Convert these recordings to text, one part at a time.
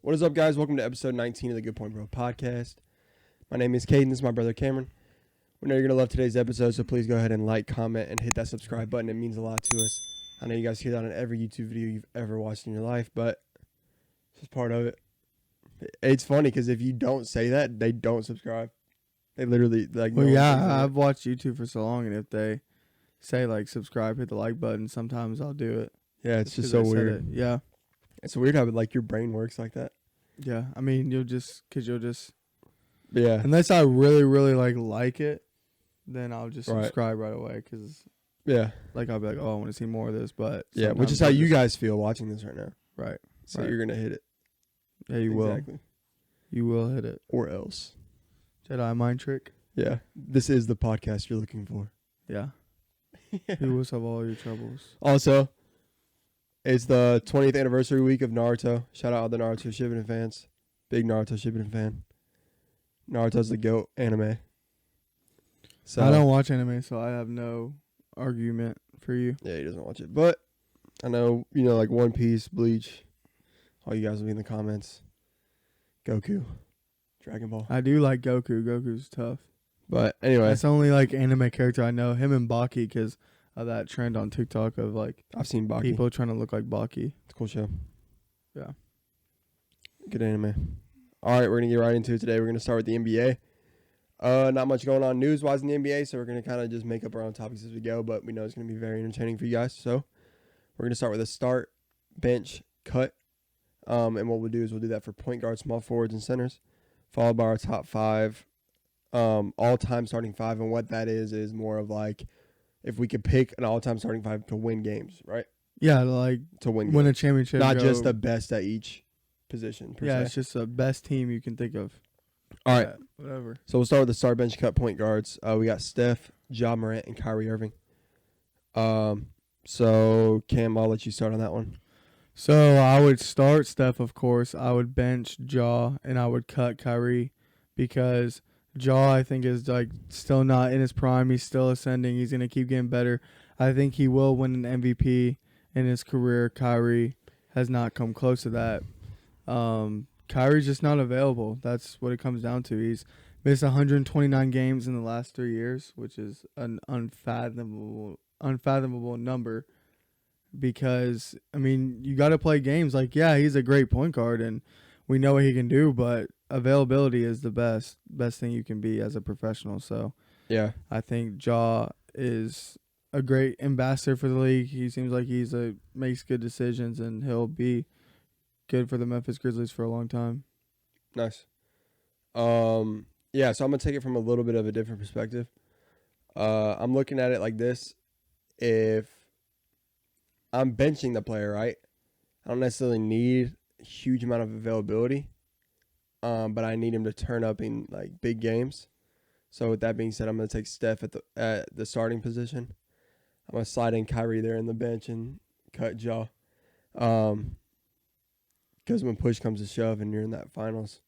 What is up, guys? Welcome to episode 19 of the Good Point Bro podcast. My name is Caden. This is my brother Cameron. We know you're going to love today's episode, so please go ahead and like, comment, and hit that subscribe button. It means a lot to us. I know you guys hear that on every YouTube video you've ever watched in your life, but it's just part of it. It's funny because if you don't say that, they don't subscribe. They literally, like, well, yeah, I've watched YouTube for so long, and if they say, like, subscribe, hit the like button, sometimes I'll do it. Yeah, it's just so weird. Yeah. It's weird how, like, your brain works like that. Yeah, I mean, you'll just, Yeah. unless I really, really, like it, then I'll just subscribe right away, because, yeah, like, I'll be like, oh, I want to see more of this, but. Yeah, which is how you guys feel watching this right now. Right. So you're going to hit it. Yeah, you will. Exactly. You will hit it. Or else. Jedi mind trick. Yeah. This is the podcast you're looking for. Yeah. He will solve all your troubles. Also, it's the 20th anniversary week of Naruto. Shout out all the Naruto Shippuden fans. Big Naruto Shippuden fan. Naruto's the GOAT anime. So I don't watch anime, so I have no argument for you. Yeah, he doesn't watch it. But I know, like One Piece, Bleach. All you guys will be in the comments. Goku. Dragon Ball. I do like Goku. Goku's tough. But anyway. That's the only, like, anime character I know. Him and Baki, because of that trend on TikTok of, like, I've seen Baki. People trying to look like Baki. It's a cool show. Yeah. Good anime. All right, we're going to get right into it today. We're going to start with the NBA. Not much going on news-wise in the NBA, so we're going to kind of just make up our own topics as we go, but we know it's going to be very entertaining for you guys. So we're going to start with a start, bench, cut. And what we'll do is we'll do that for point guards, small forwards, and centers, followed by our top five, all-time starting five. And what that is more of like if we could pick an all-time starting five to win games, right? Yeah, like to win a championship. Not just the best at each position, per se. It's just the best team you can think of. All right. Whatever. So we'll start with the start, bench, cut point guards. We got Steph, Ja Morant, and Kyrie Irving. So, Cam, I'll let you start on that one. So I would start Steph, of course. I would bench Ja, and I would cut Kyrie because Ja, I think, is like still not in his prime. He's still ascending. He's going to keep getting better. I think he will win an MVP in his career. Kyrie has not come close to that. Kyrie's just not available. That's what it comes down to. He's missed 129 games in the last 3 years, which is an unfathomable number. Because, I mean, you got to play games. Like, yeah, he's a great point guard, and we know what he can do, but availability is the best thing you can be as a professional. So, yeah, I think Ja is a great ambassador for the league. He seems like makes good decisions, and he'll be good for the Memphis Grizzlies for a long time. Nice. Yeah, so I'm going to take it from a little bit of a different perspective. I'm looking at it like this. If I'm benching the player, right? I don't necessarily need a huge amount of availability, but I need him to turn up in like big games. So with that being said, I'm going to take Steph at the starting position. I'm going to slide in Kyrie there in the bench and cut Ja. Because when push comes to shove and you're in that finals,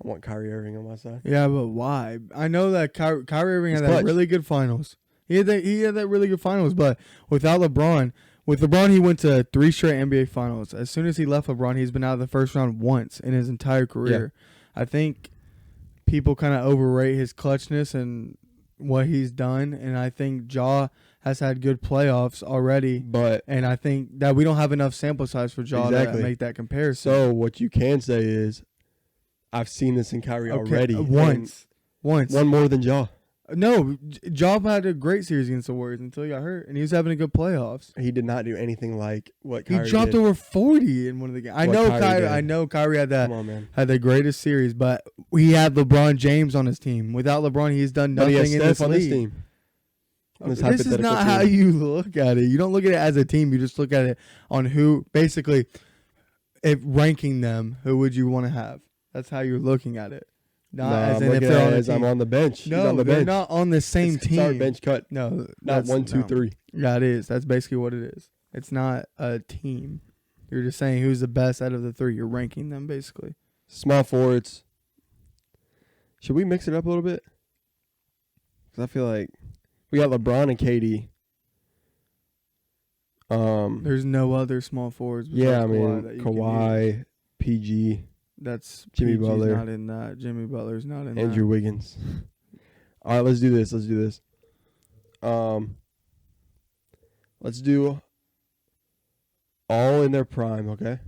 I want Kyrie Irving on my side. Yeah, but why? I know that Kyrie Irving had clutch. that really good finals. He had that really good finals, but without LeBron. With LeBron, he went to 3 straight NBA finals. As soon as he left LeBron, he's been out of the first round once in his entire career. Yeah. I think people kind of overrate his clutchness and what he's done, and I think Ja has had good playoffs already. And I think that we don't have enough sample size for Ja to make that comparison. So what you can say is, I've seen this in Kyrie already. Once. One more than Ja. No, Ja had a great series against the Warriors until he got hurt, and he was having a good playoffs. He did not do anything like what Kyrie did. He dropped over 40 in one of the games. I know Kyrie had the greatest series, but he had LeBron James on his team. Without LeBron, he's done nothing in this league. This team. This is not how you look at it. You don't look at it as a team. You just look at it on who, basically, if ranking them, who would you want to have? That's how you're looking at it. Not as in if they're on the team. I'm on the bench. No, they're not on the same team. Start, bench, cut. No. Not 1, 2, 3. Yeah, it is. That's basically what it is. It's not a team. You're just saying who's the best out of the 3. You're ranking them, basically. Small forwards. Should we mix it up a little bit? Because I feel like we got LeBron and KD. There's no other small forwards. Yeah, I mean, Kawhi, PG. That's Jimmy PG's Butler. not in that. Jimmy Butler's not in Andrew Wiggins. All right, let's do this. Let's do all in their prime, okay?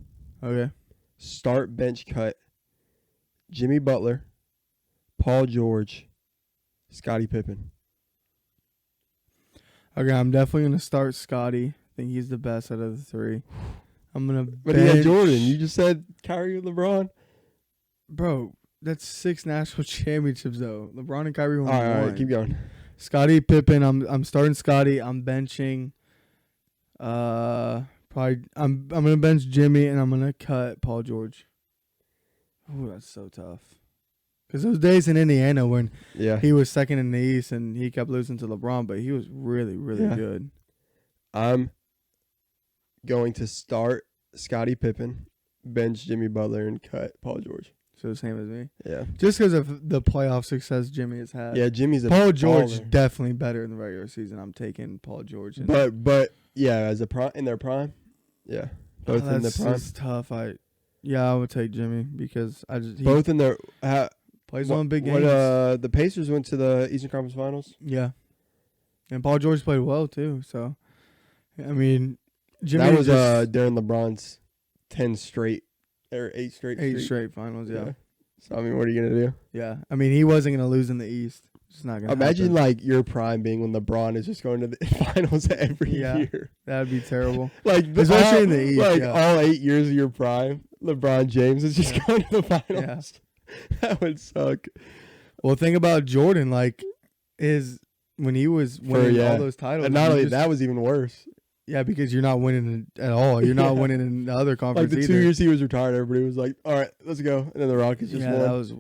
that. Okay. Start, bench, cut. Jimmy Butler, Paul George, Scottie Pippen. Okay, I'm definitely gonna start Scotty. I think he's the best out of the three. I'm gonna But he had bench Jordan. You just said Kyrie and LeBron. Bro, that's 6 national championships though. LeBron and Kyrie won All one. right, keep going. Scottie Pippen. I'm starting Scotty. I'm benching. Probably I'm gonna bench Jimmy and I'm gonna cut Paul George. Ooh, that's so tough. Because those days in Indiana when Yeah. he was second in the East and he kept losing to LeBron, but he was really, really Yeah. good. I'm going to start Scottie Pippen, bench Jimmy Butler, and cut Paul George. So the same as me. Yeah. Just because of the playoff success Jimmy has had. Yeah, Jimmy's a Paul George baller. definitely better in the regular season. I'm taking Paul George. But yeah, as a in their prime. Yeah. Both in their that's prime. just tough. I would take Jimmy because he Both in their plays on big games. The Pacers went to the Eastern Conference Finals. Yeah, and Paul George played well too. So, I mean, Jimmy That was just during LeBron's 10 straight or 8 straight. 8 streak. straight finals. Yeah. So I mean, what are you gonna do? Yeah. I mean, he wasn't gonna lose in the East. It's not gonna. Imagine happen. like your prime being when LeBron is just going to the finals every year. That'd be terrible. Like Especially in the East, like yeah. all 8 years of your prime, LeBron James is just going to the finals. That would suck. Well, think about Jordan. Like, when he was winning all those titles, And not you only just- that was even worse. Yeah, because you're not winning at all. You're not Yeah. winning in the other Like conference the either. 2 years he was retired, everybody was like, "All right, let's go." And then the Rockets just yeah, won. that was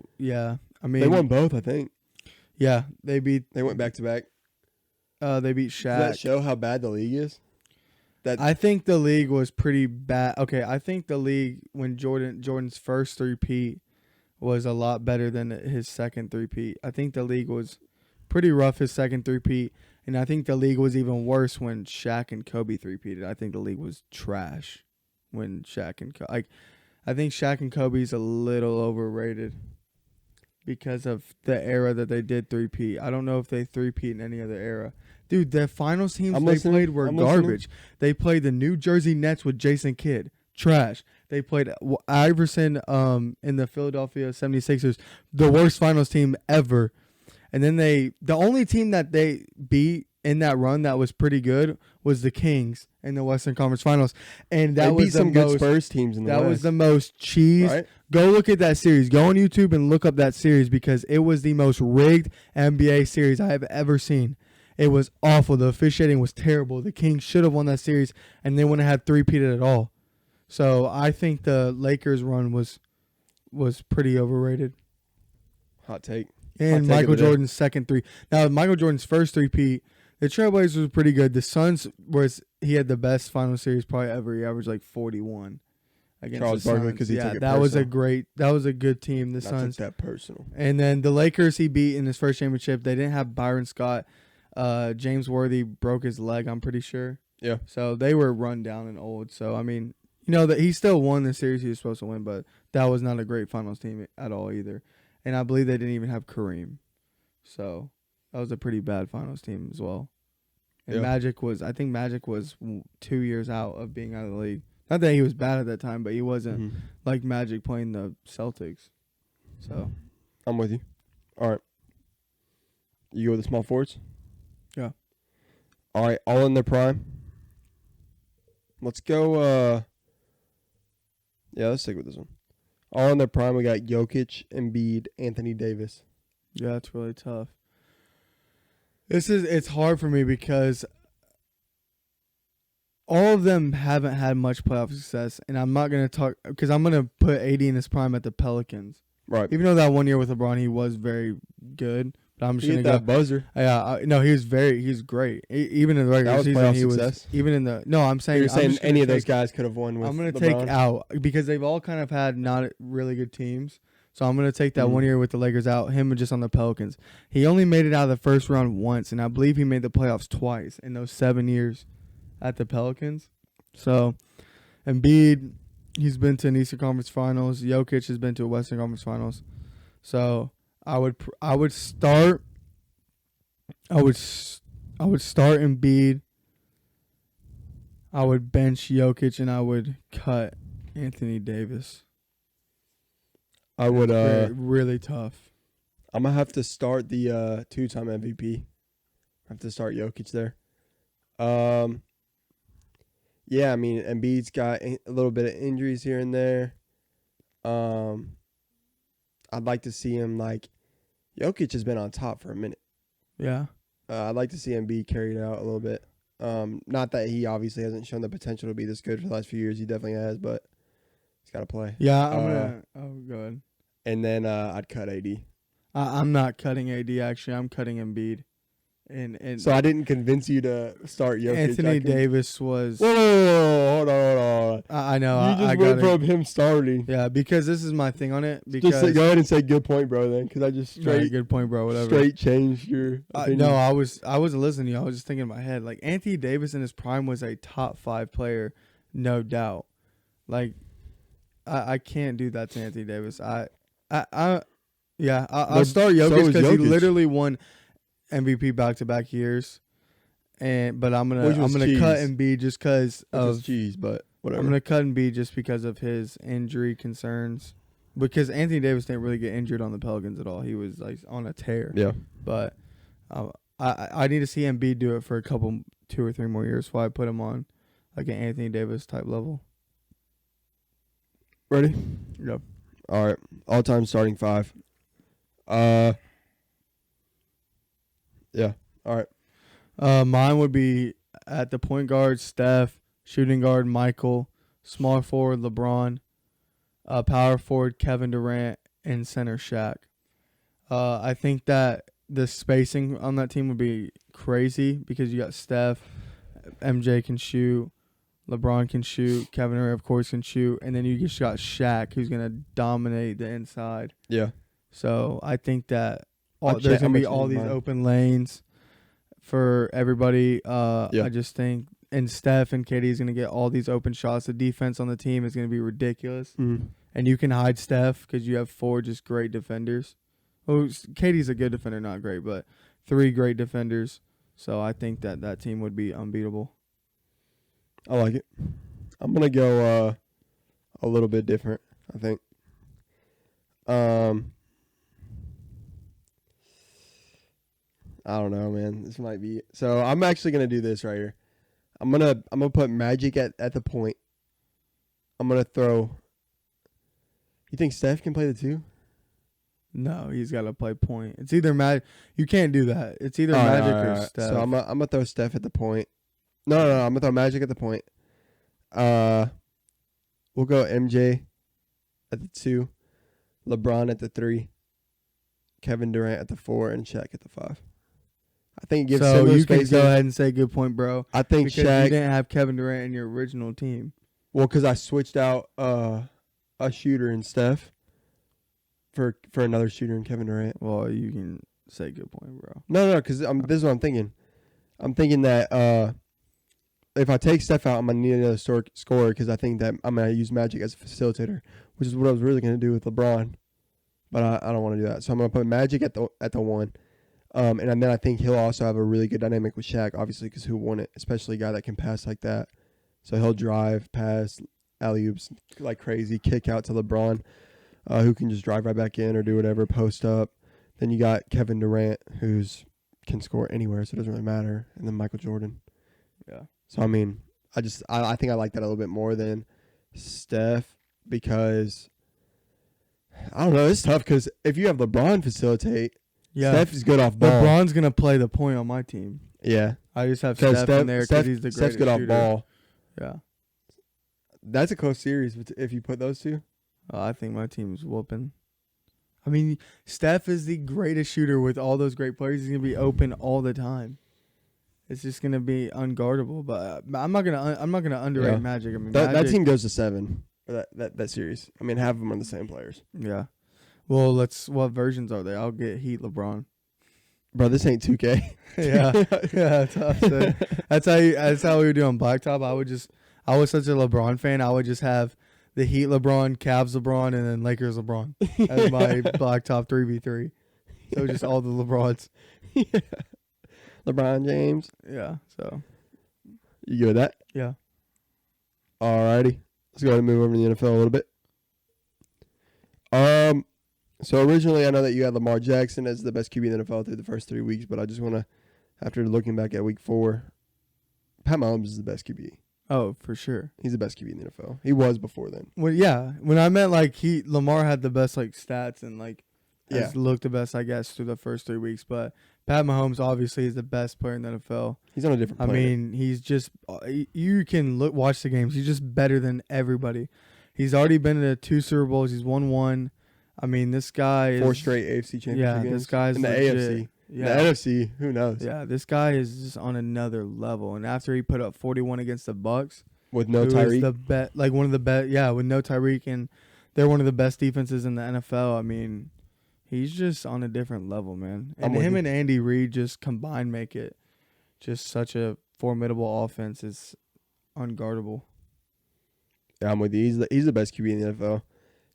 I mean, They won both, I think. Yeah, they beat They went back to back. they beat Does that Shaq. show how bad the league is? I think the league was pretty bad. Okay, I think the league when Jordan's first three-peat was a lot better than his second three-peat. I think the league was pretty rough his second three-peat, and I think the league was even worse when Shaq and Kobe three-peated. I think the league was trash when Shaq and I think Shaq and Kobe's a little overrated because of the era that they did three-peat. I don't know if they three-peat in any other era. Dude, the finals teams they played were garbage. They played the New Jersey Nets with Jason Kidd. Trash. They played Iverson in the Philadelphia 76ers, the worst finals team ever. And then the only team that they beat in that run that was pretty good was the Kings in the Western Conference Finals. And that they was beat some good Spurs teams in the That West. was the most cheese. Right? Go look at that series. Go on YouTube and look up that series because it was the most rigged NBA series I have ever seen. It was awful. The officiating was terrible. The Kings should have won that series, and they wouldn't have had three-peated at all. So I think the Lakers run was pretty overrated. Hot take. And Hot take Michael of the day. Jordan's second three. Now, Michael Jordan's first three-peat, the Trailblazers was pretty good. The Suns he had the best final series probably ever. He averaged like 41 against Charles the Barkley Suns. because he took it that was personal. that was a good team. The I took Suns. that personal. And then the Lakers he beat in his first championship. They didn't have Byron Scott. James Worthy broke his leg, I'm pretty sure. Yeah. So they were run down and old. So I mean, that he still won the series he was supposed to win, but that was not a great finals team at all either. And I believe they didn't even have Kareem. So that was a pretty bad finals team as well. And Yeah. I think Magic was 2 years out of being out of the league. Not that he was bad at that time, but he wasn't Mhm. like Magic playing the Celtics. So I'm with you. All right. You go with the small forwards? Yeah. All right, all in their prime. Let's go let's stick with this one. All in their prime, we got Jokic, Embiid, Anthony Davis. yeah, it's really tough. It's hard for me because all of them haven't had much playoff success, and I'm not gonna talk because I'm gonna put AD in his prime at the Pelicans. Right. Even though that 1 year with LeBron he was very good, but I'm just He gonna hit go. that buzzer. Yeah, no, he was great. Even in the regular That was season, playoff he was. success? Even in the I'm saying You're saying just gonna any of those take- guys could have won with I'm gonna LeBron? take out because they've all kind of had not really good teams. So I'm gonna take that Mhm. 1 year with the Lakers out. Him just on the Pelicans. He only made it out of the first round once, and I believe he made the playoffs twice in those 7 years at the Pelicans. So, Embiid, He's been to an Eastern Conference Finals. Jokic has been to a Western Conference Finals. So I would start Embiid. I would bench Jokic and I would cut Anthony Davis. I would. Really tough. I'm gonna have to start the 2-time MVP. I have to start Jokic there. Yeah, I mean Embiid's got a little bit of injuries here and there. I'd like to see him like Jokic has been on top for a minute. Yeah. I'd like to see Embiid carried out a little bit. Not that he obviously hasn't shown the potential to be this good for the last few years. He definitely has, but he's got to play. Yeah, go ahead. And then I'd cut AD. I'm not cutting AD. Actually, I'm cutting Embiid. And so I didn't convince you to start Jokic. Anthony Davis was. Whoa, hold on. I know. You just went from him starting. Yeah, because this is my thing on it. Because just go ahead and say good point, bro. Then, because I just straight good point, bro. Whatever. Straight changed your opinion. No, I wasn't listening to you. I was just thinking in my head. Like Anthony Davis in his prime was a top 5 player, no doubt. Like, I can't do that to Anthony Davis. I'll start Jokic because he literally won MVP back-to-back years, but I'm gonna cut Embiid just because of cheese, but whatever. I'm gonna cut Embiid just because of his injury concerns, because Anthony Davis didn't really get injured on the Pelicans at all. He was like on a tear. Yeah, but I need to see Embiid do it for 2 or 3 more years before I put him on like an Anthony Davis type level. Ready? Yep. All right. All-time starting 5. Yeah. All right. Mine would be at the point guard, Steph, shooting guard, Michael, small forward, LeBron, power forward, Kevin Durant, and center, Shaq. I think that the spacing on that team would be crazy because you got Steph, MJ can shoot, LeBron can shoot, Kevin Durant, of course, can shoot, and then you just got Shaq, who's going to dominate the inside. Yeah. So I think that there's going to be all these open lanes for everybody. I just think, and Steph and KD is going to get all these open shots. The defense on the team is going to be ridiculous. Mm-hmm. And you can hide Steph because you have 4 just great defenders. Oh, KD's a good defender, not great, but 3 great defenders. So I think that team would be unbeatable. I like it. I'm going to go a little bit different, I think. I don't know, man. This might be so. I'm actually gonna do this right here. I'm gonna put Magic at the point. I'm gonna throw. You think Steph can play the 2? No, he's got to play point. It's either Magic. You can't do that. It's either Magic or Steph. So I'm gonna throw Steph at the point. No. I'm gonna throw Magic at the point. We'll go MJ at the 2, LeBron at the 3, Kevin Durant at the 4, and Shaq at the 5. I think it gives so you spacing. Can go ahead and say good point, bro. I think because Shaq. You didn't have Kevin Durant in your original team. Well, because I switched out a shooter in Steph for another shooter in Kevin Durant. Well, you can say good point, bro. No, because this is what I'm thinking. I'm thinking that if I take Steph out, I'm going to need another scorer because I think that I'm going to use Magic as a facilitator, which is what I was really going to do with LeBron. But I don't want to do that. So I'm going to put Magic at the 1. And then I think he'll also have a really good dynamic with Shaq, obviously, because who won it, especially a guy that can pass like that. So he'll drive, pass, alley-oops like crazy, kick out to LeBron, who can just drive right back in or do whatever, post up. Then you got Kevin Durant, can score anywhere, so it doesn't really matter. And then Michael Jordan. Yeah. So, I mean, I think I like that a little bit more than Steph because, I don't know, it's tough because if you have LeBron facilitate, Steph is good off ball. LeBron's going to play the point on my team. Yeah. I just have Steph in there because he's the greatest Steph's good shooter. off ball. Yeah. That's a close series if you put those 2. I think my team's whooping. I mean, Steph is the greatest shooter with all those great players. He's going to be open all the time. It's just going to be unguardable. But I'm not gonna underrate Magic. I mean, that team goes to 7. That series. I mean, half of them are the same players. Yeah. Well, what versions are they? I'll get Heat LeBron. Bro, this ain't 2K. yeah, that's how we were doing Blacktop. I was such a LeBron fan. I would just have the Heat LeBron, Cavs LeBron, and then Lakers LeBron as my blacktop 3v3. So just all the LeBrons. Yeah. LeBron James. Yeah. So You good with that? yeah. Alrighty. Let's go ahead and move over to the NFL a little bit. So originally I know that you had Lamar Jackson as the best QB in the NFL through the first 3 weeks, but I just want to, after looking back at week 4, Pat Mahomes is the best QB. Oh, for sure. He's the best QB in the NFL. He was before then. Well, yeah. When I meant like Lamar had the best like stats and like has looked the best, I guess, through the first 3 weeks. But Pat Mahomes obviously is the best player in the NFL. He's on a different planet. I mean, he's just you can watch the games. He's just better than everybody. He's already been to 2 Super Bowls. He's won 1. I mean, this guy is 4 straight AFC championship games. this guy's in the legit. AFC. Yeah. The NFC, who knows? Yeah, this guy is just on another level. And after he put up 41 against the Bucks, With no who is Tyreek. like one of the best, yeah, with no Tyreek, and they're one of the best defenses in the NFL. I mean, he's just on a different level, man. And him and Andy Reid just combined make it just such a formidable offense. It's unguardable. Yeah, I'm with you. He's the best QB in the NFL.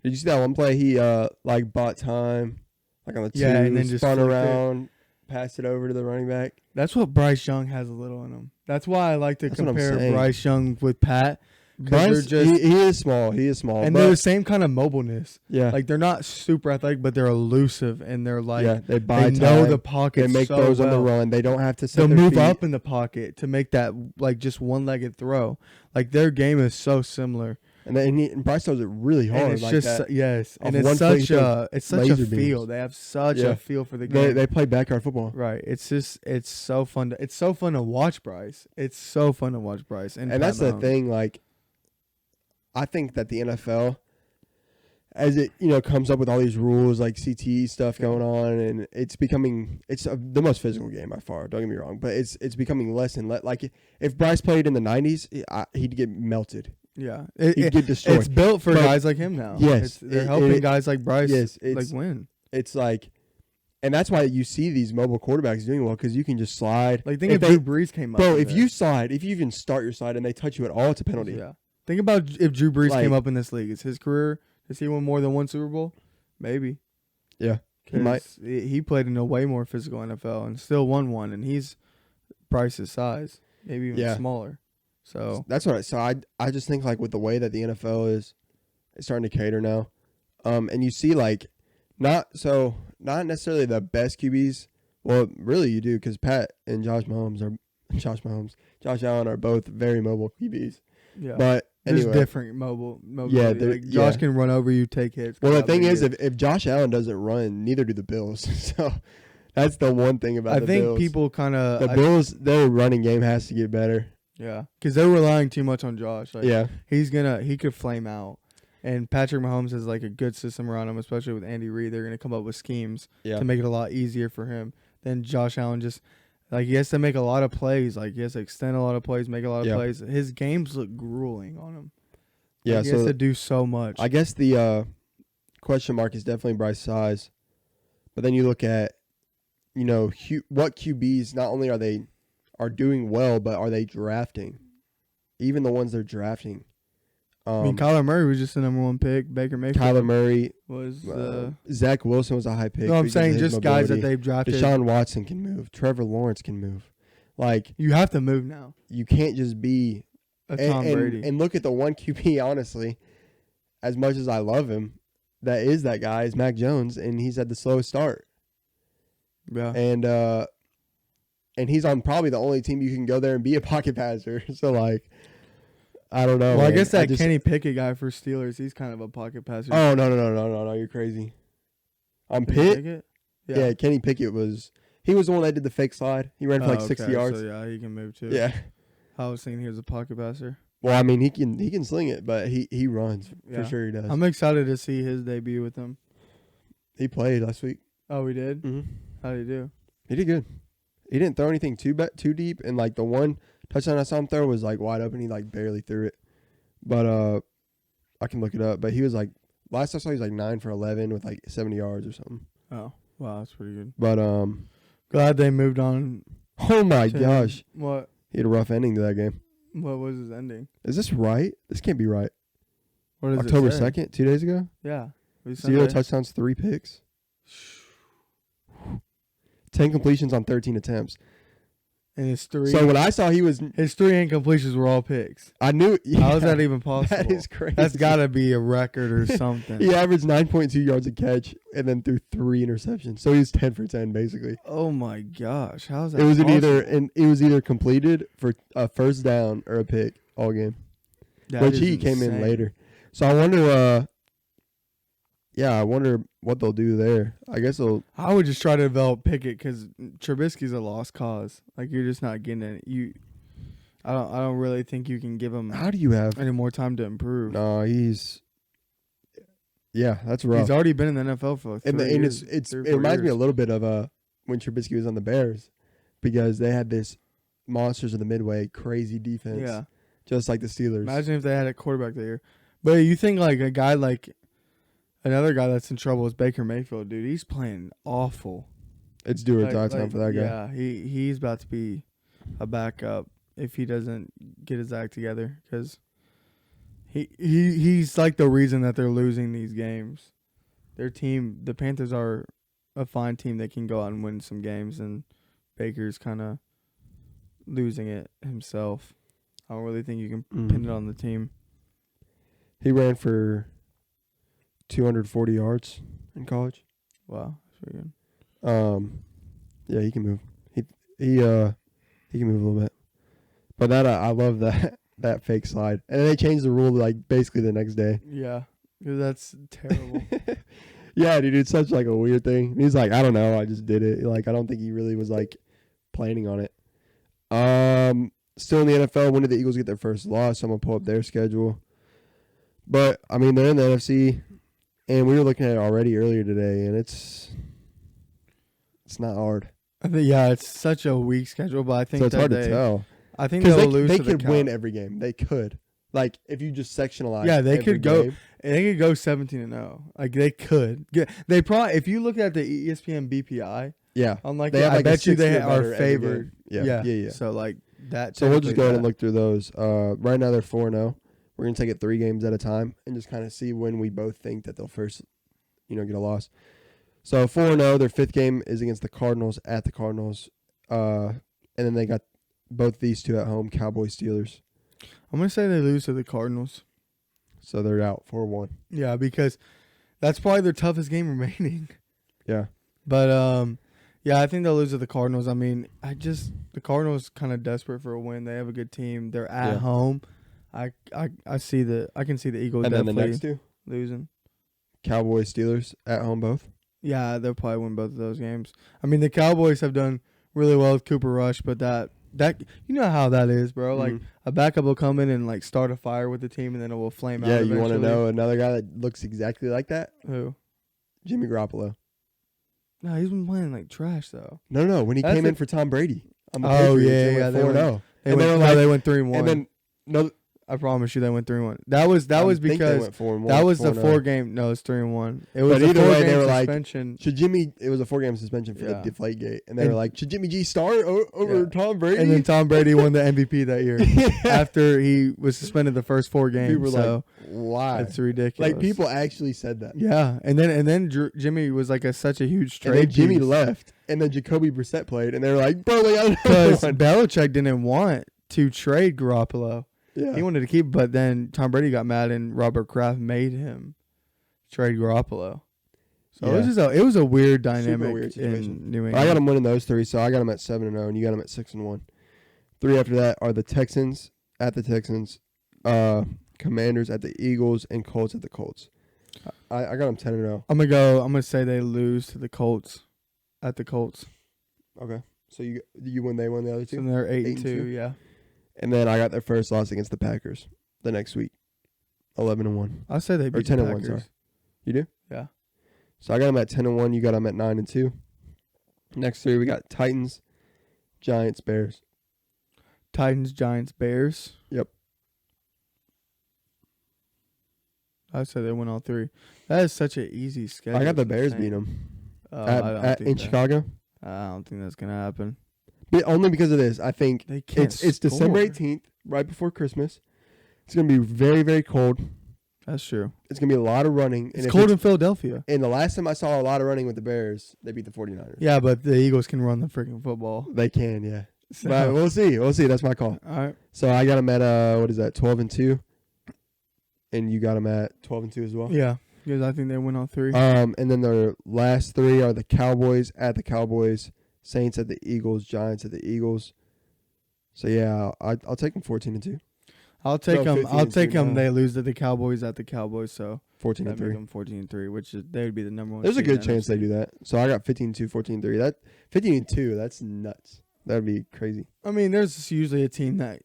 Did you see that one play? He bought time, like on the 2, and then just spun flicked around, passed it over to the running back. That's what Bryce Young has a little in him. That's why I like to That's what I'm compare saying. Bryce Young with Pat. Bryce, They're just, he is small. He is small. and but, they're the same kind of mobileness. yeah, Like they're not super athletic, but they're elusive, and they're like they buy they time. know the pocket. They make so throws well. on the run. They don't have to set They'll their move feet. up in the pocket to make that like just one-legged throw. Like their game is so similar. And Bryce throws it really hard. And it's like just that. yes, Off and one it's flick, such a laser feel. beams. They have such Yeah. a feel for the game. They play backyard football. Right. It's so fun. It's so fun to watch Bryce. It's so fun to watch Bryce. And And that's the thing. Like, I think that the NFL, as it comes up with all these rules like CTE stuff going on, and it's the most physical game by far. Don't get me wrong, but it's becoming less and less. Like if Bryce played in the 90s, he'd get melted. Yeah, He'd get destroyed. It's built for But- guys like him now. Yes, They're helping guys like Bryce. Yes, like win. It's like, and that's why you see these mobile quarterbacks doing well because you can just slide. Like think if Drew Brees came up. Bro, in if this. you slide, if you even start your slide and they touch you at all, it's a penalty. Yeah. Think about if Drew Brees Like- came up in this league. Is his career? Has he won more than 1 Super Bowl? Maybe. Yeah, he might. 'Cause he played in a way more physical NFL and still won one, and he's Bryce's size, maybe even smaller. So That's what. I just think like with the way that the NFL is starting to cater now, and you see like not necessarily the best QBs. Well, really you do because Pat and Josh Allen are both very mobile QBs. yeah, But there's anyway, different mobile. Yeah, like Josh can run over you, take hits. well, the cut thing out is, big if Josh Allen doesn't run, neither do the Bills. So that's the one thing about I the think Bills. people kind The of Bills, their running game has to get better. yeah, because they're relying too much on Josh. Like, Yeah, he could flame out. And Patrick Mahomes has like a good system around him, especially with Andy Reid. They're gonna come up with schemes to make it a lot easier for him. Then Josh Allen just like he has to make a lot of plays. Like he has to extend a lot of plays, make a lot of plays. His games look grueling on him. yeah. Like, he has to do so much. I guess the question mark is definitely Bryce's size, but then you look at, what QBs not only are doing well, but are they drafting? Even the ones they're drafting. I mean, Kyler Murray was just the number 1 pick. Baker Mayfield Kyler Murray was. Zach Wilson was a high pick. No, I'm because saying of his just guys that mobility. they've drafted. Deshaun Watson can move. Trevor Lawrence can move. Like You have to move now. you can't just be A Tom Brady. And look at the one QB. Honestly, as much as I love him, that guy is Mac Jones, and he's had the slowest start. Yeah. And he's on probably the only team you can go there and be a pocket passer. So like, I don't know. Well, I man. guess that Kenny Pickett guy for Steelers, he's kind of a pocket passer. Oh no! You're crazy. On Kenny Pitt, Pickett? yeah. Kenny Pickett was the one that did the fake slide. He ran for like 60 yards. So yeah, he can move too. Yeah. I was thinking he was a pocket passer. Well, I mean, he can sling it, but he runs Yeah. for sure. He does. I'm excited to see his debut with them. He played last week. Oh, he did? Mm-hmm. How did he do? He did good. He didn't throw anything too deep, and like the one touchdown I saw him throw was like wide open. He like barely threw it, but I can look it up. But he was like last I saw he was like 9 for 11 with like 70 yards or something. Oh, wow, that's pretty good. But Glad they moved on. oh my to gosh, What? he had a rough ending to that game. What was his ending? Is this right? This can't be right. What does October it say? 2nd, 2 days ago. Yeah. 0 touchdowns, 3 picks. 10 completions on 13 attempts. And his 3. So when I saw he was, his 3 incompletions were all picks. I knew. Yeah, How is that even possible? That is crazy. That's got to be a record or something. He averaged 9.2 yards a catch and then threw 3 interceptions. So he's 10 for 10 basically. Oh my gosh, how's that? It was possible? it was either completed for a first down or a pick all game, That which is he came in insane. later. So I wonder. I wonder what they'll do there. I guess they'll. I would just try to develop Pickett because Trubisky's a lost cause. Like you're just not getting it. I don't really think you can give him How do you have? any more time to improve. No, he's. Yeah, that's rough. He's already been in the NFL for like 3 years, it 3 or 4 reminds me a years. little bit of when Trubisky was on the Bears, because they had this monsters of the Midway crazy defense. Yeah. Just like the Steelers. Imagine if they had a quarterback there. But you think like a guy like another guy that's in trouble is Baker Mayfield, dude. He's playing awful. It's do or die time for that guy. Yeah, he's about to be a backup if he doesn't get his act together because he's like the reason that they're losing these games. Their team, the Panthers, are a fine team that can go out and win some games, and Baker's kind of losing it himself. I don't really think you can pin it on the team. He ran for 240 yards in college. Wow, that's pretty good. Yeah, he can move. He can move a little bit. But that I love that fake slide. And then they changed the rule like basically the next day. Yeah, 'cause that's terrible. Yeah, dude, it's such like a weird thing. And he's like, I don't know, I just did it. Like I don't think he really was like planning on it. Still in the NFL, when did the Eagles get their first loss? I'm gonna pull up their schedule. But I mean, they're in the NFC, and we were looking at it already earlier today, and it's not hard. I think, yeah, it's such a weak schedule, but I think So it's hard to tell. I think they'll lose. They to the could win every game. They could. Like if you just sectionalize. Yeah, they every could go. game. They could go 17-0. Like they could. They probably. If you look at the ESPN BPI, Yeah. unlike They have I like a bet you they 60 or are better every favored. game. Yeah. So like that. So we'll just go ahead and that- look through those. Right now they're 4-0. We're gonna take it 3 games at a time and just kind of see when we both think that they'll first, get a loss. So 4-0. Their 5th game is against the Cardinals at the Cardinals, and then they got both these two at home, Cowboys, Steelers. I'm gonna say they lose to the Cardinals. So they're out 4-1. Yeah, because that's probably their toughest game remaining. Yeah. But yeah, I think they'll lose to the Cardinals. I mean, the Cardinals kind of desperate for a win. They have a good team. They're at home. I can see the Eagles And then definitely the next 2, losing. Cowboys, Steelers at home both. Yeah, they'll probably win both of those games. I mean, the Cowboys have done really well with Cooper Rush, but that you know how that is, bro. Like a backup will come in and like start a fire with the team, and then it will flame out. Yeah, you want to eventually. know another guy that looks exactly like that? Who? Jimmy Garoppolo. No, he's been playing like trash though. No. When he That's came in the- for Tom Brady. On the Oh, Patriots, yeah, they yeah, went they 4-0. They And went, they were no, like- they went 3-1. And then no, I promise you, they went 3-1. That was I think they because went 4-1, that was the 4-0. 4 game. No, it's 3-1. It was But a either 4 way, they game were like, suspension. Should Jimmy? It was a 4-game suspension for Yeah. the Deflategate, and they And- were like, should Jimmy G start over Yeah. Tom Brady? And then Tom Brady won the MVP that year Yeah. after he was suspended the first 4 games. People were So like, why? it's ridiculous. Like people actually said that. Yeah, and then Jimmy was like such a huge And then trade. Jimmy piece. left, and then Jacoby Brissett played, and they were like, bro, they got another because one. Belichick didn't want to trade Garoppolo. Yeah. He wanted to keep, but then Tom Brady got mad, and Robert Kraft made him trade Garoppolo. So it was Yeah. just it was a weird dynamic weird situation. in New England. I got them winning those 3, so I got them at 7-0, and you got them at 6-1. 3 after that are the Texans at the Texans, Commanders at the Eagles, and Colts at the Colts. I got them 10-0. I'm gonna say they lose to the Colts at the Colts. Okay, so you win, they win the other 2. So they're 8-2. 8-2. Yeah, And then I got their first loss against the Packers the next week, 11-1. I say they Or beat the 10-1, Packers. sorry. You do? Yeah. So I got them at 10-1. You got them at 9-2. Next 3 we got Titans, Giants, Bears. Titans, Giants, Bears. Yep. I say they win all 3. That is such an easy schedule. I got the It's Bears insane. beat them In in Chicago. I don't think that's gonna happen. But only because of this. I think They can't. it's December score. 18th, right before Christmas. It's gonna be very, very cold. That's true. It's going to be a lot of running. It's cold in Philadelphia. And the last time I saw a lot of running with the Bears, they beat the 49ers. Yeah, but the Eagles can run the freaking football. They can, yeah. So, But we'll see. We'll see. That's my call. all right. So I got them at, 12-2. And you got them at 12-2 as well? Yeah, because I think they win all 3. And then the last 3 are the Cowboys at the Cowboys, Saints at the Eagles, Giants at the Eagles. So, yeah, I'll take them 14-2. I'll take them. 15-2 They lose to the Cowboys at the Cowboys, so 14-3. them 14-3, which is, they would be the number 1. There's a seed in good the chance they NFC. do that. So I got 15-2, 14-3. That 15-2, that's nuts. That would be crazy. I mean, there's usually a team that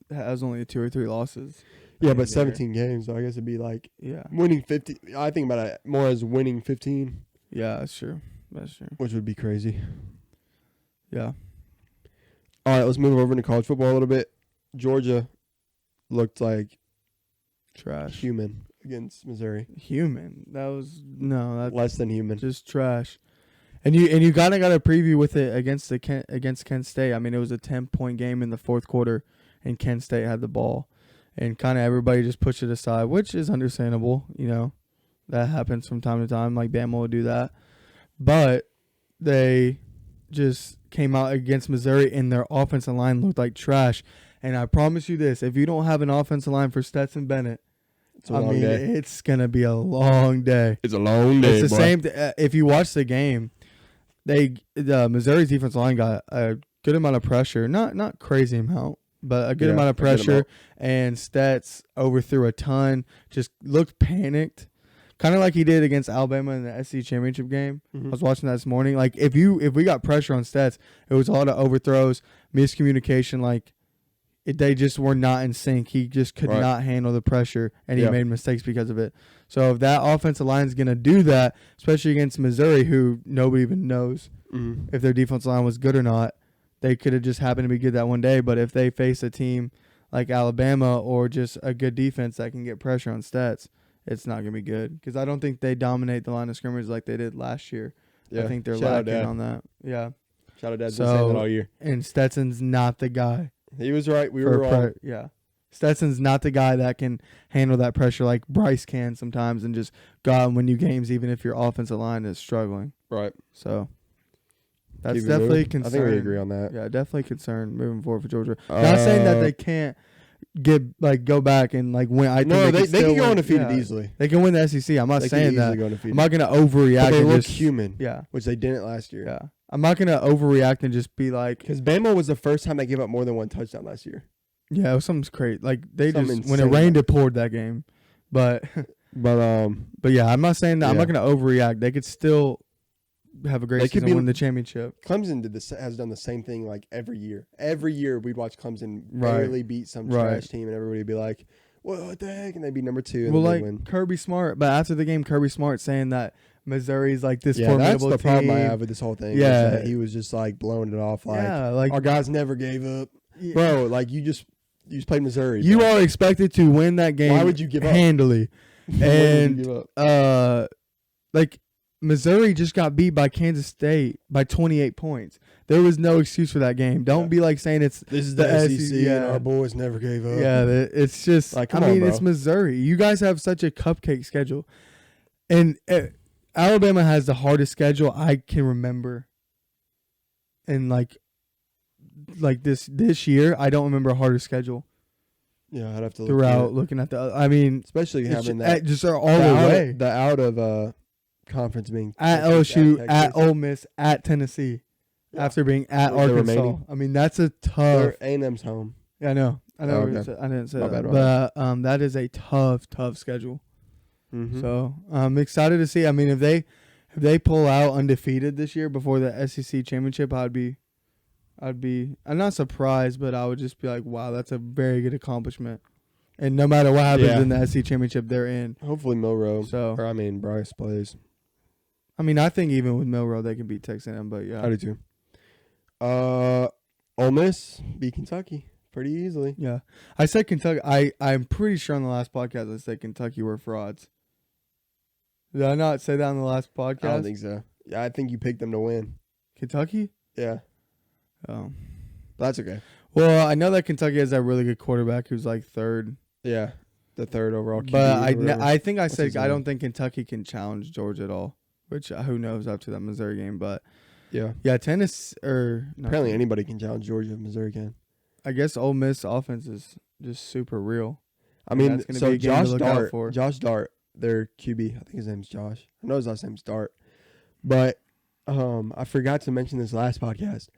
has only 2 or 3 losses. Yeah, but There. 17 games, so I guess it'd be like Yeah. winning 50. I think about it more as winning 15, Yeah, that's true. That's true. which would be crazy. Yeah. All right, let's move over into college football a little bit. Georgia looked like Trash. human against Missouri. Human. That's Less than human. just trash. And you kind of got a preview with it against Kent State. I mean, it was a 10-point game in the fourth quarter, and Kent State had the ball, and kind of everybody just pushed it aside, which is understandable. You know, that happens from time to time. Like Bama will do that, but they just came out against Missouri, and their offensive line looked like trash. And I promise you this: if you don't have an offensive line for Stetson Bennett, It's a long day. it's gonna be a long day. It's a long day. It's the same. If you watch the game, the Missouri's defensive line got a good amount of pressure, not crazy amount, but a good amount of pressure. And Stats overthrew a ton. Just looked panicked, kind of like he did against Alabama in the SEC championship game. Mm-hmm. I was watching that this morning. Like if we got pressure on Stats, it was a lot of overthrows, miscommunication. Like they just were not in sync. He just could not handle the pressure, and he made mistakes because of it. So if that offensive line is going to do that, especially against Missouri, who nobody even knows if their defensive line was good or not, they could have just happened to be good that one day. But if they face a team like Alabama or just a good defense that can get pressure on Stats, it's not going to be good. Because I don't think they dominate the line of scrimmage like they did last year. Yeah. I think they're lacking on that. Yeah. Shout out Dad's been saying that all year. And Stetson's not the guy. He was right. We were wrong. Yeah. Stetson's not the guy that can handle that pressure like Bryce can sometimes and just go out and win you games even if your offensive line is struggling. Right. So that's Keep it definitely a moving. concern. I think we agree on that. Yeah, definitely a concern moving forward for Georgia. Not saying that they can't go back and win. I think they can go win. undefeated easily. They can win the SEC. I'm not They saying can that. easily go undefeated. I'm not going to overreact. But they and look just, human. Yeah. Which they didn't last year. Yeah. I'm not going to overreact and just be like. Because Bama was the first time they gave up more than one touchdown last year. Yeah, it was something crazy. Like they Something just when it insane. rained, it poured that game. But yeah, I'm not saying that. I'm not going to overreact. They could still have a great season and win the championship. Clemson has done the same thing like every year. Every year we'd watch Clemson barely beat some trash team, and everybody would be like, "What the heck?" And they'd be number 2. And Well, then like win. Kirby Smart, but after the game, Kirby Smart saying that Missouri's like this That's formidable the team. problem I have with this whole thing. Yeah. is that he was just like blowing it off. Like, like our guys never gave up, bro. Like you just played Missouri. You bro. are expected to win that game. Why would you give up? handily? Why would you And give up? like Missouri just got beat by Kansas State by 28 points. There was no excuse for that game. Don't be like saying it's This is the the SEC, SEC, and our boys never gave up. yeah. It's just Like, I come on, mean, bro. it's Missouri. You guys have such a cupcake schedule, and Alabama has the hardest schedule I can remember. And like this year, I don't remember a harder schedule Yeah, I'd have to look throughout. Looking at the, I mean, especially it's having just all the way. the out of conference being At Texas, LSU, Texas. at Ole Miss, at Tennessee, Yeah. after being at The Arkansas. remaining. I mean, that's a tough. Their A&M's home. Yeah, I know. I know. Oh, I okay. didn't say My that, bad, but that is a tough schedule. Mm-hmm. So I'm excited to see. I mean, if they pull out undefeated this year before the SEC championship, I'm not surprised, but I would just be like, wow, that's a very good accomplishment. And no matter what happens in the SEC championship, they're in. Hopefully Milrow, So Bryce plays. I mean, I think even with Milrow, they can beat Texas A&M, but yeah. I do too. Ole Miss beat Kentucky pretty easily. Yeah. I said Kentucky. I'm pretty sure on the last podcast I said Kentucky were frauds. Did I not say that on the last podcast? I don't think so. Yeah, I think you picked them to win. Kentucky? Yeah, Oh. but that's okay. Well, I know that Kentucky has that really good quarterback who's like third. Yeah, the third overall QB. But or whatever. I think I What's said his I name? don't think Kentucky can challenge Georgia at all. Which who knows after that Missouri game, but Yeah. Tennessee or no, Apparently anybody can challenge Georgia if Missouri can. I guess Ole Miss offense is just super real. I And mean, that's gonna so be a game to Josh look out for. Dart, their QB, I think his name's Josh. I know his last name's Dart. But I forgot to mention this last podcast.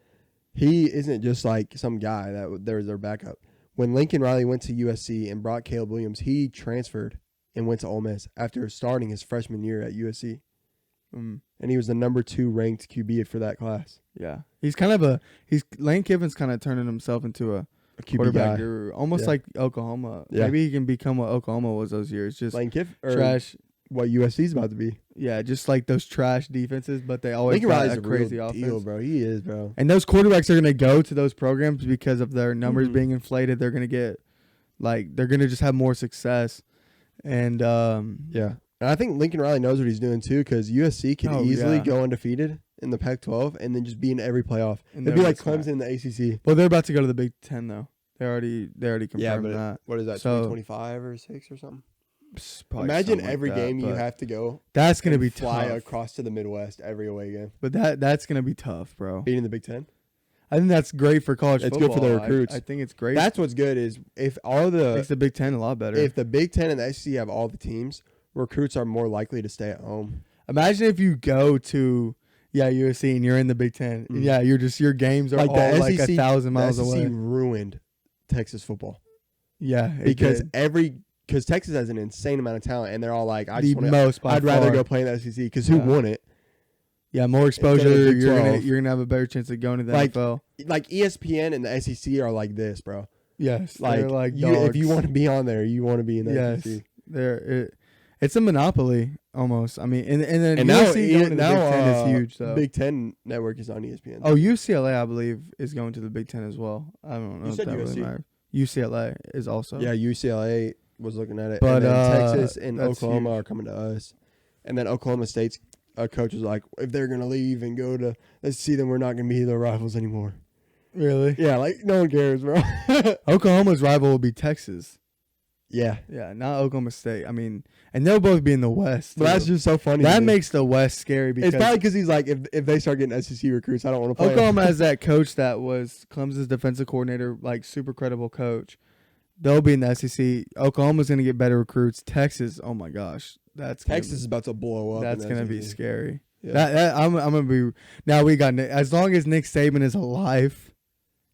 He isn't just like some guy that there was their backup. When Lincoln Riley went to USC and brought Caleb Williams, he transferred and went to Ole Miss after starting his freshman year at USC. And he was the number 2 ranked QB for that class. Yeah, he's Lane Kiffin's kind of turning himself into a QB quarterback guy. guru, almost like Oklahoma. Yeah. Maybe he can become what Oklahoma was those years, just Lane Kiffin, or trash. what USC's about to be. Yeah, just like those trash defenses, but they always Lincoln got Riley's a crazy real offense. deal, bro. He is, bro. And those quarterbacks are gonna go to those programs because of their numbers Mhm. being inflated. They're gonna get they're gonna just have more success. And Yeah. And I think Lincoln Riley knows what he's doing too, because USC could easily go undefeated in the Pac-12 and then just be in every playoff. And It'd be they're like just not. Clemson in the ACC. Well, they're about to go to the Big Ten though. They already confirmed Yeah, but that. what is that? So- 2025 or 6 or something. Probably Imagine something like every that, game you but have to go. That's gonna and be fly tough. across to the Midwest every away game. But that's gonna be tough, bro. Beating the Big Ten. I think that's great for college It's football. good for the recruits. I think it's great. That's what's good is if all makes the the Big Ten a lot better. if the Big Ten and the SEC have all the teams, recruits are more likely to stay at home. Imagine if you go to USC and you're in the Big Ten. Mhm. Yeah, you're just your games are Like the all like SEC 1,000 miles the SEC away. ruined Texas football Yeah, it because did. because Texas has an insane amount of talent, and they're all like, the most. By I'd rather far. go play in the SEC because who Yeah. won it? Yeah, more Instead of exposure. Big You're 12. gonna have a better chance of going to the Like, NFL. Like ESPN and the SEC are like this, bro. Yes, Like, they're like you, if you dogs. want to be on there, you want to be in the Yes, SEC. it's a monopoly almost. I mean, and then And now, USC going to the Big Ten is huge. Though. Big Ten network is on ESPN. Oh, UCLA, I believe, is going to the Big Ten as well. I don't know. You if said that really USC. matters. UCLA is also. Yeah, UCLA was looking at it, But, and then Texas and that's Oklahoma huge. are coming to us, and then Oklahoma State's coach was like, if they're gonna leave and go to SEC, then we're not gonna be their rivals anymore. Really? Yeah, like no one cares, bro. Oklahoma's rival will be Texas. Yeah, Yeah, not Oklahoma State. I mean, and they'll both be in the West. but that's too. just so funny. That to me. makes the West scary because It's probably because he's like, if they start getting SEC recruits, I don't want to play. Oklahoma has that coach that was Clemson's defensive coordinator, like super credible coach. They'll be in the SEC. Oklahoma's going to get better recruits. Texas, oh my gosh, Texas is about to blow up. That's in going to the be SEC. scary. Yeah. I'm gonna be now. We got as long as Nick Saban is alive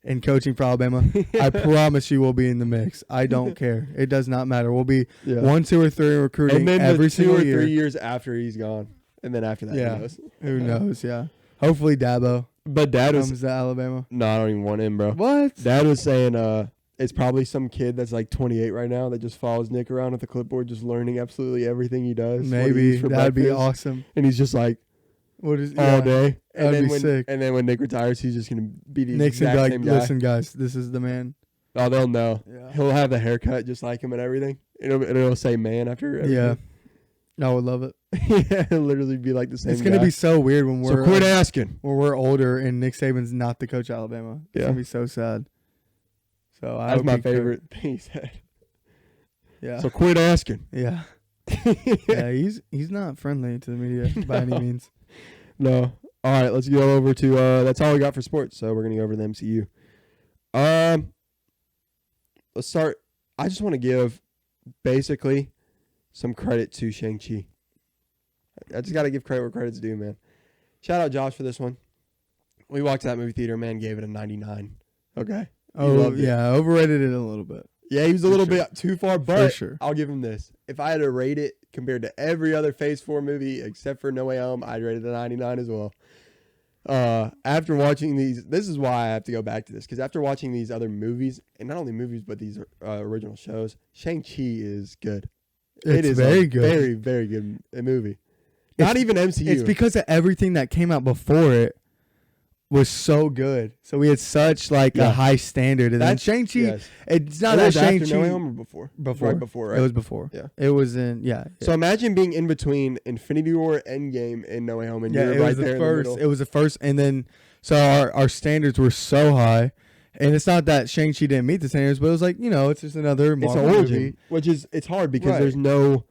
and coaching for Alabama, I promise you we'll be in the mix. I don't care. It does not matter. We'll be Yeah. 1, 2, or 3 in recruiting and then every the 2 single or year. 3 years after he's gone, and then after that, Yeah. who knows? Who knows? Yeah. Hopefully Dabo But Dad was comes to Alabama. no, I don't even want him, bro. What? Dad was saying, it's probably some kid that's like 28 right now that just follows Nick around with the clipboard, just learning absolutely everything he does. what he Maybe eats for that'd be breakfast, awesome. And he's just like What is all day. And That'd then be when sick. and then when Nick retires, he's just gonna be the Nick's gonna exact be like, same guy. listen, guys, this is the man. Oh, they'll know. Yeah. He'll have the haircut just like him and everything. It'll say man after everything. Yeah. I would love it. Yeah, it'll literally be like the same. It's gonna guy. be so weird when So we're quit asking. when we're older and Nick Saban's not the coach of Alabama. It's Yeah. gonna be so sad. So I That's hope my he could- favorite thing he said. Yeah. So quit asking. Yeah. Yeah. He's not friendly to the media by any No. means. No. All right, let's go over to that's all we got for sports. So we're gonna go over the MCU. Let's start. I just want to give basically some credit to Shang-Chi. I just got to give credit where credit's due, man. Shout out Josh for this one. We walked to that movie theater, man, gave it a 99. Okay. He Oh loved it. yeah, overrated it a little bit. Yeah, he was a For little sure. bit too far, but sure. I'll give him this. If I had to rate it compared to every other Phase 4 movie except for No Way Home, I'd rate it a 99 as well. After watching these, this is why I have to go back to this, because after watching these other movies, and not only movies, but these original shows, Shang-Chi is good. It It's is very a good. very, very good movie. Not even MCU. It's because of everything that came out before it was so good. So we had such like Yeah. a high standard. And then That's- Shang-Chi, yes. it's not It that was after Shang-Chi. No Way Home or before? Before. Right before, right? It was before. Yeah. It was in, yeah. So imagine being in between Infinity War, Endgame, and No Way Home, and Yeah, you're it right was there the in the first. middle. It was the first, and then so our standards were so high, And it's not that Shang-Chi didn't meet the standards, but it was like, it's just another It's Marvel an origin, movie. which is it's hard because Right. there's no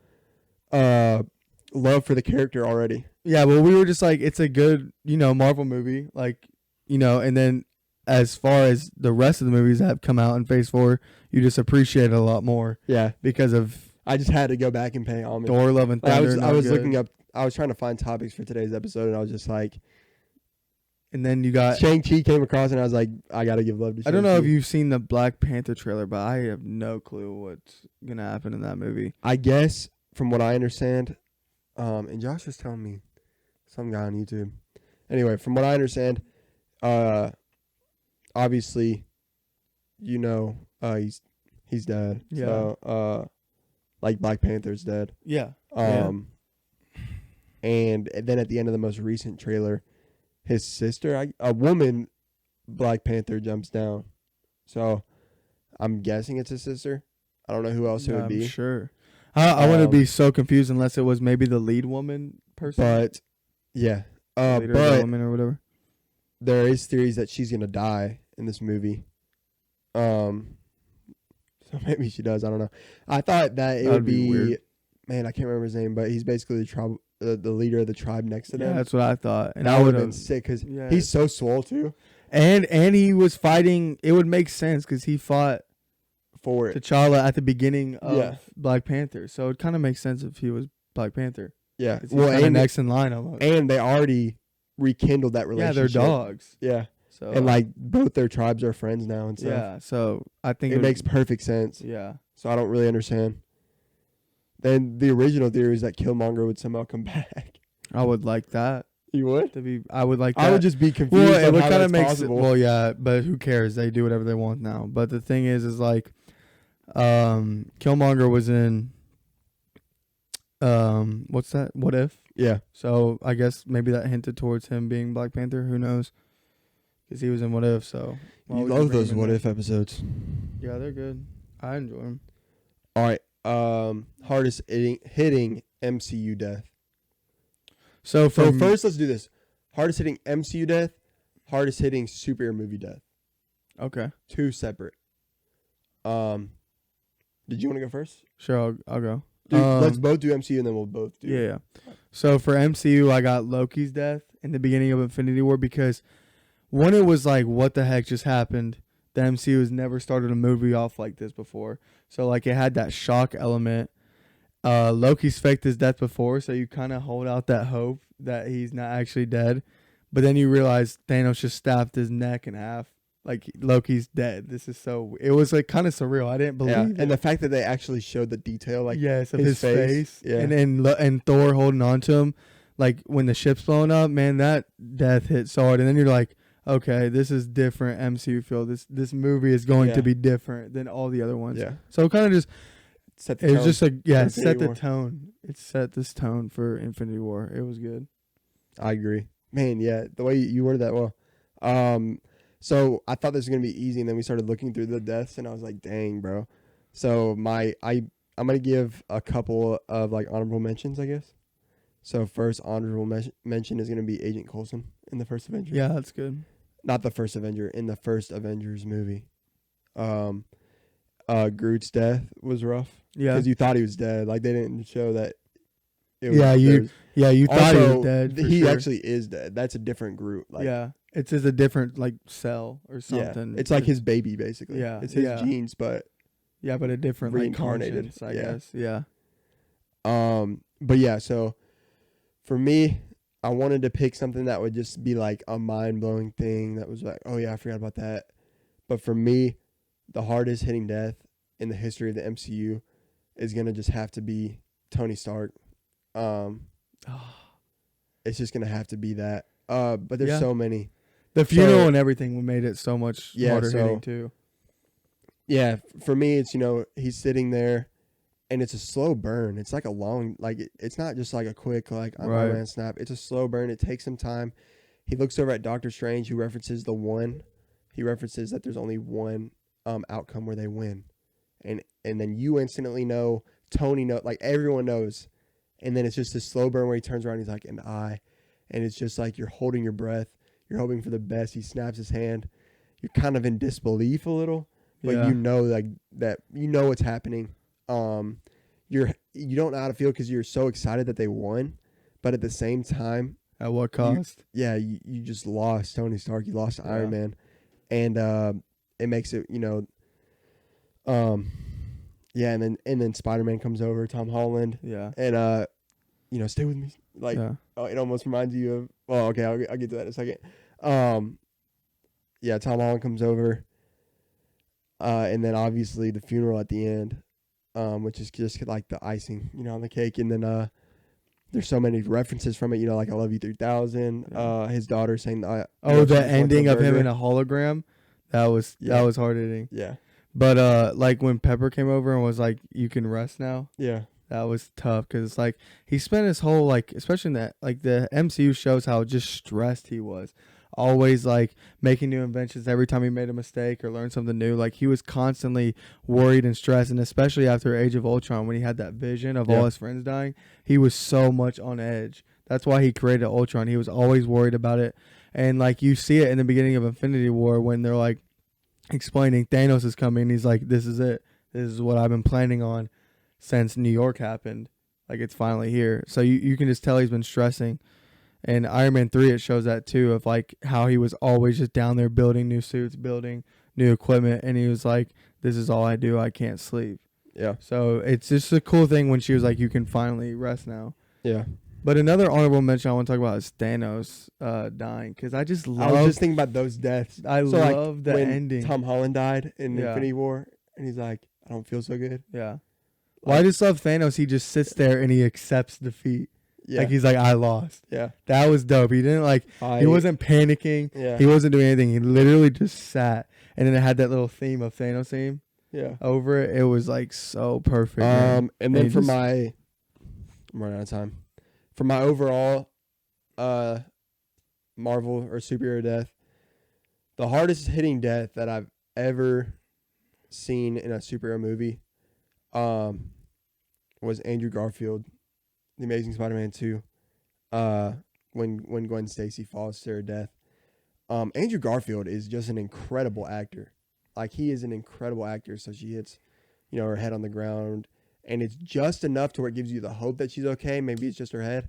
love for the character already. Yeah, well, we were just like, it's a good, Marvel movie. Like, and then as far as the rest of the movies that have come out in Phase 4, you just appreciate it a lot more Yeah, because of I just had to go back and pay homage. Thor, Love, and Like, Thunder. I was looking up. I was trying to find topics for today's episode, and I was just like, And then you got, Shang-Chi came across, and I was like, I gotta give love to Shang-Chi. I don't know if you've seen the Black Panther trailer, but I have no clue what's going to happen in that movie. I guess from what I understand, and Josh was telling me, some guy on YouTube. Anyway, from what I understand, obviously, he's dead. Yeah. So, like Black Panther's dead. Yeah. And then at the end of the most recent trailer, his sister, a woman, Black Panther jumps down. So, I'm guessing it's his sister. I don't know who else it would be. I'm sure. I wouldn't be so confused unless it was maybe the lead woman person. But, yeah. The leader of the But woman or whatever. there is theories that she's going to die in this movie. So maybe she does. I don't know. I thought that it would be weird. Man, I can't remember his name, but he's basically the leader of the tribe next to Yeah, them. that's what I thought. And that I would have have been sick because Yeah. he's so swole too. And he was fighting. It would make sense because he fought For it. T'Challa at the beginning of Yeah. Black Panther. So it kind of makes sense if he was Black Panther. Yeah. 'Cause he's kinda next in line almost. And they already rekindled that Yeah, relationship. they're dogs. Yeah. So And like both their tribes are friends now and stuff. yeah. So I think It makes perfect sense. Yeah. So I don't really understand. Then the original theory is that Killmonger would somehow come back. I would like that You would? to be. I would like that. I would just be confused. Well, it on would how kind of that's make possible. well, yeah, but who cares? They do whatever they want now. But the thing is like, Killmonger was in, what's that? What If? Yeah. So I guess maybe that hinted towards him being Black Panther. Who knows? Because he was in What If. So why You would love bring those him in What there? If episodes. Yeah, they're good. I enjoy them. All right. Hardest hitting MCU death. So So first, let's do this. Hardest hitting MCU death. Hardest hitting superhero movie death. okay, Two separate. Did you want to go first? sure, I'll go. Dude, let's both do MCU and then we'll both do. Yeah. So for MCU, I got Loki's death in the beginning of Infinity War because one, it was like, what the heck just happened? The MCU has never started a movie off like this before. So like it had that shock element. Loki's faked his death before, so you kind of hold out that hope that he's not actually dead. But then you realize Thanos just stabbed his neck in half. Like Loki's dead. This is it was like kind of surreal. I didn't believe Yeah. it. And the fact that they actually showed the detail, like Yes, of his his face. Yeah. And Thor holding on to him, like when the ship's blowing up, man, that death hit so hard. And then you're like, okay, this is different MCU feel. This movie is going Yeah. to be different than all the other ones. yeah, So it kind of just set the it was tone just a yeah, for it set Infinity the War. tone. It set this tone for Infinity War. It was good. I agree. Man, yeah, the way you worded that well. So I thought this was gonna be easy, and then we started looking through the deaths, and I was like, dang, bro. So I'm gonna give a couple of like honorable mentions, I guess. So first honorable mention is gonna be Agent Coulson in the first Avengers. Yeah, that's good. Not the first Avenger, in the first Avengers movie. Groot's death was rough. Yeah. Because you thought he was dead. Like they didn't show that. Yeah, you thought he was dead. For he sure. actually is dead. That's a different Groot. Like, yeah. It's just a different like cell or something. yeah, it's like his baby basically. Yeah, It's his yeah. genes, but yeah, but a different like reincarnated, conscience, I yeah. guess. Yeah. but yeah, so for me, I wanted to pick something that would just be like a mind-blowing thing that was like, oh yeah, I forgot about that. But for me, the hardest hitting death in the history of the MCU is going to just have to be Tony Stark. It's just going to have to be that. But there's Yeah. so many. The funeral and everything made it so much Yeah, harder so- hitting too. Yeah, for me, it's, he's sitting there and it's a slow burn. It's like a long, like, it's not just like a quick, like, I'm Right. man snap. It's a slow burn. It takes some time. He looks over at Doctor Strange, who references he references that there's only one outcome where they win. And then you instantly know, Tony knows, like, everyone knows. And then it's just a slow burn where he turns around, he's like, and it's just like you're holding your breath. You're hoping for the best. He snaps his hand. you're kind of in disbelief a little, but Yeah. you know like that you know what's happening. You don't know how to feel because you're so excited that they won, but at the same time, At what cost? you just lost Tony Stark, you lost Yeah. Iron Man, and it makes it yeah, and then Spider-Man comes over, Tom Holland, Yeah. and stay with me, like Yeah. it almost reminds you of. Well, okay, I'll get to that in a second. Yeah, Tom Holland comes over, and then obviously the funeral at the end, which is just like the icing, on the cake, and then there's so many references from it, like I Love You 3000. Yeah. His daughter saying, The she just wants ending a of him burger. in a hologram, that was hard hitting. Yeah, But like when Pepper came over and was like, "You can rest now," yeah, that was tough because it's like he spent his whole like, especially in that like the MCU shows how just stressed he was, always like making new inventions every time he made a mistake or learned something new. Like he was constantly worried and stressed, and especially after Age of Ultron when he had that vision of all his friends dying, he was so much on edge. That's why he created Ultron. He was always worried about it, and like you see it in the beginning of Infinity War when they're like explaining Thanos is coming. He's like, "This is it. This is what I've been planning on since New York happened. Like it's finally here." So you can just tell he's been stressing. And Iron Man 3, it shows that too, of like how he was always just down there building new suits, building new equipment, and he was like, "This is all I do. I can't sleep." yeah, So it's just a cool thing when she was like, "You can finally rest now." yeah. But another honorable mention I want to talk about is Thanos dying, because I just I was love. just thinking about those deaths. I So, like, love the when ending. Tom Holland died in Yeah. Infinity War, and he's like, "I don't feel so good." Yeah. Well, I just love Thanos. He just sits there and he accepts defeat. Yeah, Like he's like, "I lost." yeah. That was dope. He didn't like. He wasn't panicking. Yeah, He wasn't doing anything. He literally just sat, and then it had that little theme of Thanos theme yeah. over it. It was like so perfect. Man. And then he for just- I'm running out of time. For my overall, Marvel or superhero death, the hardest hitting death that I've ever seen in a superhero movie, was Andrew Garfield, The Amazing Spider-Man 2. When Gwen Stacy falls to her death. Andrew Garfield is just an incredible actor. Like he is an incredible actor. So she hits, her head on the ground, and it's just enough to where it gives you the hope that she's okay. Maybe it's just her head,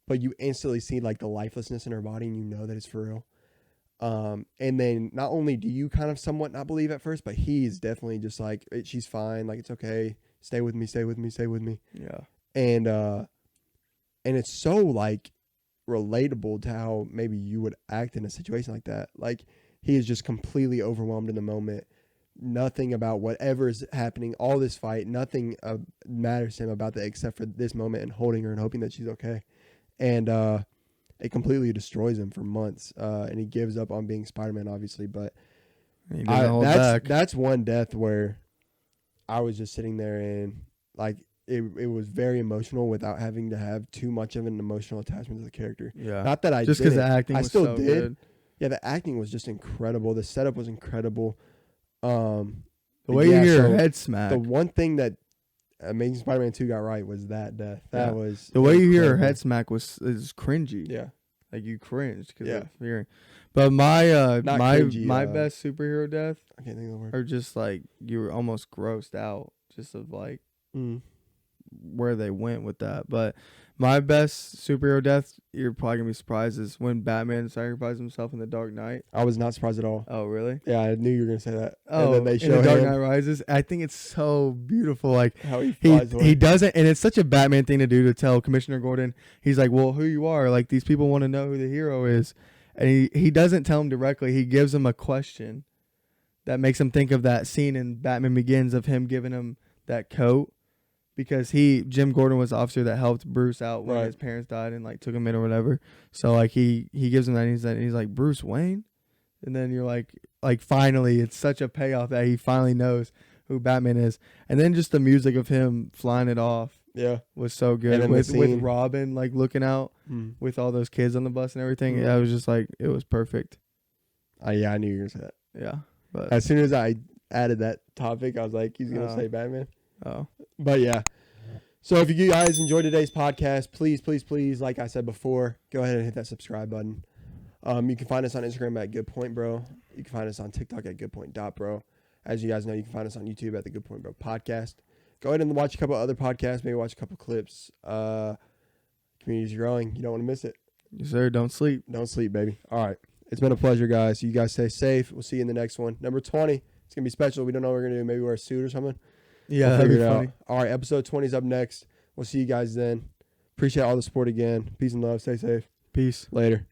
but you instantly see like the lifelessness in her body, and you know that it's for real. And then not only do you kind of somewhat not believe at first, but he's definitely just like, she's fine. Like, it's okay. Stay with me, stay with me, stay with me. Yeah. And it's so like relatable to how maybe you would act in a situation like that. Like he is just completely overwhelmed in the moment. Nothing about whatever is happening, all this fight, nothing matters to him about that except for this moment and holding her and hoping that she's okay. And it completely destroys him for months. And he gives up on being Spider-Man, obviously. But He didn't hold back. that's one death where I was just sitting there and like it was very emotional without having to have too much of an emotional attachment to the character. Yeah. Not that I Just because the didn't. acting I was still so did. good. Yeah, the acting was just incredible. The setup was incredible. The way you hear her head smack. The one thing that Amazing Spider-Man 2 got right was that death. That was the way you hear her incredible. head smack is cringy. Yeah. Like you cringed because Yeah. of hearing. But my Not my cringy, my best superhero death I can't think of the word. are just like you were almost grossed out just of like where they went with that. But my best superhero death, you're probably gonna be surprised, is when Batman sacrificed himself in The Dark Knight. I was not surprised at all. Oh really? Yeah, I knew you were gonna say that. Oh, And then they in show The Dark him Knight Rises. I think it's so beautiful. Like how he he flies away. he doesn't, and it's such a Batman thing to do, to tell Commissioner Gordon. He's like, well, who you are? Like these people want to know who the hero is, and he doesn't tell him directly. He gives him a question that makes him think of that scene in Batman Begins of him giving him that coat. Because Jim Gordon was the officer that helped Bruce out when his parents died and like took him in or whatever. So like he gives him that, and he's like, Bruce Wayne, and then you're like finally it's such a payoff that he finally knows who Batman is. And then just the music of him flying it off was so good with Robin like looking out with all those kids on the bus and everything. Yeah, it was just like it was perfect. Yeah, I knew you were gonna say that. Yeah, but As soon as I added that topic, I was like, he's gonna say Batman. Oh. But yeah. So if you guys enjoyed today's podcast, please, like I said before, go ahead and hit that subscribe button. You can find us on Instagram at Good Point Bro. You can find us on TikTok at goodpoint.bro. As you guys know, you can find us on YouTube at the Good Point Bro podcast. Go ahead and watch a couple other podcasts. Maybe watch a couple clips. Community's growing. You don't want to miss it. Yes, sir. Don't sleep. Don't sleep, baby. All right. It's been a pleasure, guys. You guys stay safe. We'll see you in the next one. Number 20. It's going to be special. We don't know what we're going to do. Maybe wear a suit or something. Yeah, We'll that'd figure be it funny. out. All right. Episode 20 is up next. We'll see you guys then. Appreciate all the support again. Peace and love. Stay safe. Peace. Later.